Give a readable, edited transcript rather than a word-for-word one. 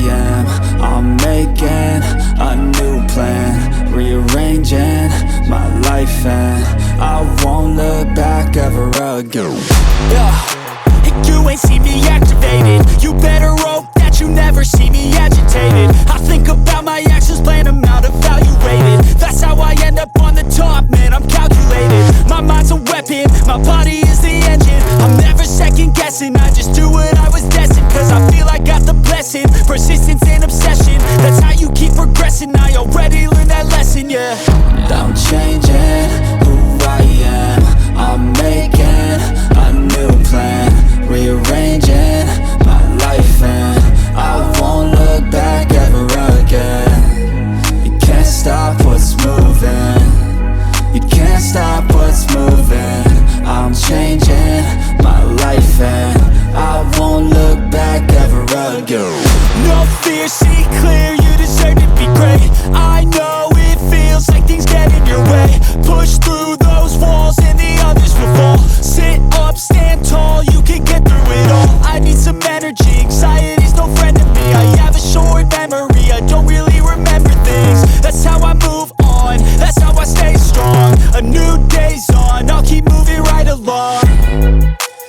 am. I'm making a new plan, rearranging my life, and I won't look back ever again. You ain't see me activated. You better hope that you never see me agitated. I think about my actions, plan them out, evaluated. That's how I end up on the top, man, I'm calculated. My mind's a weapon, my body is the engine. I'm never second guessing, I just do what I was destined. Cause I feel I got the blessing, persistence and obsession. That's how you keep progressing, I already learned that lesson, yeah. I'm changing who I am. I'm making a new plan, rearranging my life, and I won't look back ever again. You can't stop what's moving. You can't stop what's moving. I'm changing my life, and I won't look back ever again. No fear, see clear, you deserve to be great.